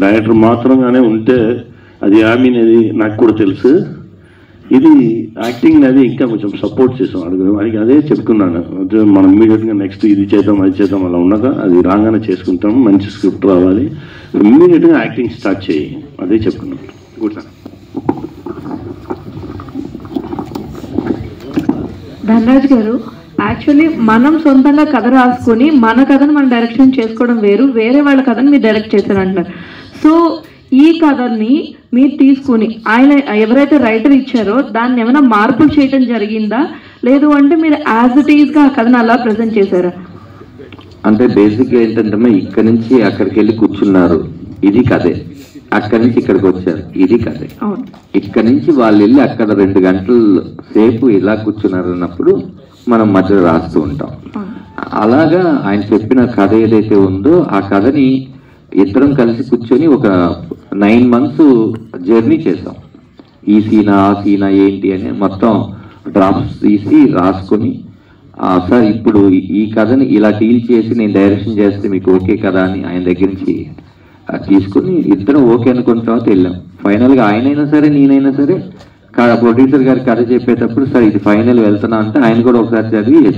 Director మాత్రంగానే ఉంటే అది అనేది నాకు కూడా తెలుసు. ఇది యాక్టింగ్ అది ఇంకా కొంచెం సపోర్ట్ చేసాం వాడికి అదే చెప్పుకున్నాను. మనం ఇమీడియట్గా నెక్స్ట్ ఇది చేద్దాం అది చేద్దాం అలా ఉన్నాక అది రాగానే చేసుకుంటాం, మంచి స్క్రిప్ట్ రావాలి, ఇమీడియట్గా యాక్టింగ్ స్టార్ట్ చేయి అదే చెప్పుకున్నాం. Good sir. ధనరాజ్ గారు, యాక్చువల్లీ మనం సొంతంగా కథ రాసుకొని మన కథను మనం డైరెక్షన్ చేసుకోవడం వేరు, వేరే వాళ్ళ కథను మీరు డైరెక్ట్ చేశారంటున్నారు. సో ఈ కథని మీరు తీసుకుని ఆయన ఎవరైతే రైటర్ ఇచ్చారో దాన్ని ఏమైనా మార్పులు చేయడం జరిగిందా, లేదు అంటే మీరు యాజ్ ఇట్ ఈస్గా ఆ కథను అలా ప్రజెంట్ చేశారా? అంటే బేసిక్గా ఏంటంటే ఇక్కడి నుంచి అక్కడికి వెళ్ళి కూర్చున్నారు, ఇది కథే. అక్కడి నుంచి ఇక్కడికి వచ్చారు, ఇది కథే. ఇక్కడి నుంచి వాళ్ళు వెళ్ళి అక్కడ 2 గంటల సేపు ఇలా కూర్చున్నారు అన్నప్పుడు మనం మధ్యలో రాస్తూ ఉంటాం. అలాగా ఆయన చెప్పిన కథ ఏదైతే ఉందో ఆ కథని ఇద్దరం కలిసి కూర్చొని ఒక 9 months జర్నీ చేసాం. ఈ సీనా ఆ సీనా ఏంటి అని మొత్తం డ్రాఫ్ట్స్ తీసి రాసుకొని, సార్ ఇప్పుడు ఈ కథని ఇలా డీల్ చేసి నేను డైరెక్షన్ చేస్తే మీకు ఓకే కదా అని ఆయన దగ్గర నుంచి తీసుకుని ఇద్దరం ఓకే అనుకున్న తర్వాత వెళ్ళాం. ఫైనల్గా ఆయనైనా సరే నేనైనా సరే ప్రొడ్యూసర్ గారి కథ చెప్పేటప్పుడు సార్ ఇది ఫైనల్ వెళ్తున్నా అంటే ఆయన కూడా ఒకసారి చదివి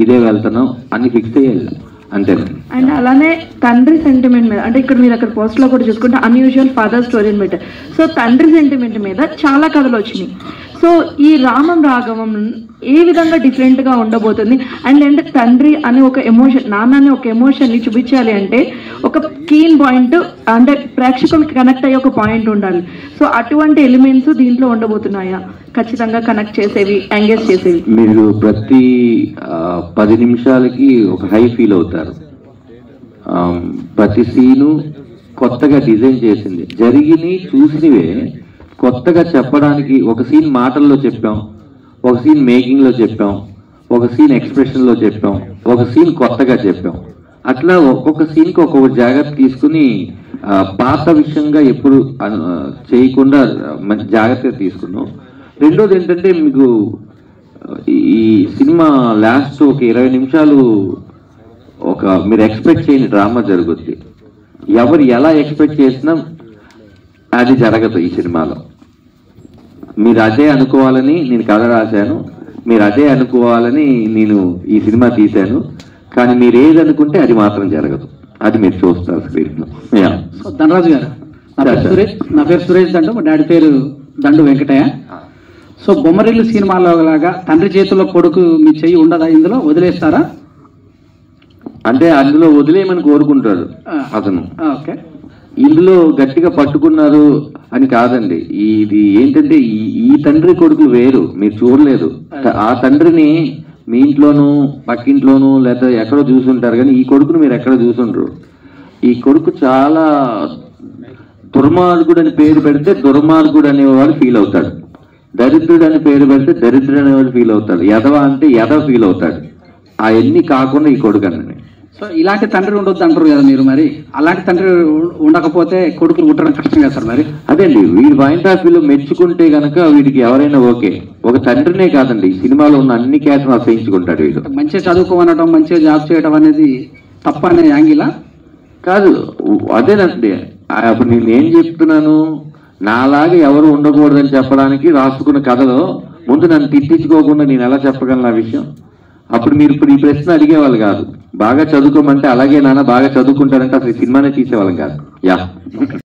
ఇదే వెళ్తున్నాం అని ఫిక్స్ అయ్యి వెళ్ళాం అంతేనండి. అండ్ అలానే తండ్రి సెంటిమెంట్ మీద, అంటే ఇక్కడ మీరు అక్కడ పోస్ట్ లో కూడా చూసుకుంటే అన్యూజువల్ ఫాదర్ స్టోరీ అని పెట్టారు. సో తండ్రి సెంటిమెంట్ మీద చాలా కథలు వచ్చినాయి. సో ఈ రామం రాఘవం ఏ విధంగా డిఫరెంట్ గా ఉండబోతుంది? అండ్ అంటే తండ్రి అనే ఒక ఎమోషన్, నాన్న అనే ఒక ఎమోషన్ ని చూపించాలి అంటే ఒక కీన్ పాయింట్, అంటే ప్రేక్షకులకు కనెక్ట్ అయ్యే ఒక పాయింట్ ఉండాలి. సో అటువంటి ఎలిమెంట్స్ దీంట్లో ఉండబోతున్నాయా? ఖచ్చితంగా కనెక్ట్ చేసేవి, ఎంగేజ్ చేసేవి. మీరు ప్రతి 10 నిమిషాలకి ఒక హై ఫీల్ అవుతారు. ప్రతి సీను కొత్తగా డిజైన్ చేసింది, జరిగినవి చూసినవే కొత్తగా చెప్పడానికి. ఒక సీన్ మాటల్లో చెప్పాం, ఒక సీన్ మేకింగ్ లో చెప్పాం, ఒక సీన్ ఎక్స్ప్రెషన్ లో చెప్పాం, ఒక సీన్ కొత్తగా చెప్పాం. అట్లా ఒక్కొక్క సీన్కి ఒక్కొక్క జాగ్రత్త తీసుకుని పాత విషయంగా ఎప్పుడు చేయకుండా మంచి జాగ్రత్తగా తీసుకున్నాం. రెండోది ఏంటంటే మీకు ఈ సినిమా లాస్ట్ ఒక 20 నిమిషాలు ఒక మీరు ఎక్స్పెక్ట్ చేయని డ్రామా జరుగుద్ది. ఎవరు ఎలా ఎక్స్పెక్ట్ చేసినా అది జరగదు ఈ సినిమాలో. మీరు అదే అనుకోవాలని నేను కథ రాశాను, మీరు అదే అనుకోవాలని నేను ఈ సినిమా తీశాను, కానీ మీరు ఏది అనుకుంటే అది మాత్రం జరగదు. అది మీరు చూస్తారు స్క్రీన్ లో. ధనరాజు గారు, నా పేరు సురేష్ దండు, మా డాడీ పేరు దండు వెంకటయ్య. సో బొమ్మరిల్లు సినిమాలో లాగా తండ్రి చేతుల్లో కొడుకు మీ చెయ్యి ఉండదా? ఇందులో వదిలేస్తారా? అంటే అందులో వదిలేయమని కోరుకుంటారు అతను. ఓకే, ఇందులో గట్టిగా పట్టుకున్నారు అని కాదండి. ఇది ఏంటంటే ఈ తండ్రి కొడుకులు వేరు, మీరు చూడలేదు. ఆ తండ్రిని మీ ఇంట్లోనూ పక్కింట్లోనూ లేదా ఎక్కడో చూసుంటారు, కానీ ఈ కొడుకును మీరు ఎక్కడ చూసుంటారు. ఈ కొడుకు చాలా దుర్మార్గుడు అని పేరు పెడితే దుర్మార్గుడు అనేవాడు ఫీల్ అవుతాడు, దరిద్రుడు అని పేరు పెడితే దరిద్రుడు అనేవాడు ఫీల్ అవుతాడు, ఎదవ అంటే ఎదవ ఫీల్ అవుతాడు. అవన్నీ కాకుండా ఈ కొడుకు అన్నది. సో ఇలాంటి తండ్రి ఉండొద్దు అంటారు కదా మీరు, మరి అలాంటి తండ్రి ఉండకపోతే కొడుకులు ఉండడం కష్టం కదా సార్? మరి అదేండి వీడి పాయింట్ ఆఫ్ వ్యూలో మెచ్చుకుంటే గనక వీడికి ఎవరైనా ఓకే. ఒక తండ్రినే కాదండి, ఈ సినిమాలో ఉన్న అన్ని క్యారెక్టర్లు అసహించుకుంటాడు వీడు. మంచిగా చదువుకోవడం, మంచిగా జాబ్ చేయడం అనేది తప్ప అనే యాంగిలా కాదు. అదేనండి, అప్పుడు నేను ఏం చెప్తున్నాను, నాలాగా ఎవరు ఉండకూడదని చెప్పడానికి రాసుకున్న కథలో ముందు నన్ను తిట్టించుకోకుండా నేను ఎలా చెప్పగలను ఆ విషయం? అప్పుడు మీరు ఇప్పుడు ఈ ప్రశ్న అడిగేవాళ్ళు కాదు. బాగా చదువుకోమంటే అలాగే నాన్న బాగా చదువుకుంటారంటే అసలు సినిమానే తీసేవాళ్ళం కాదు. యా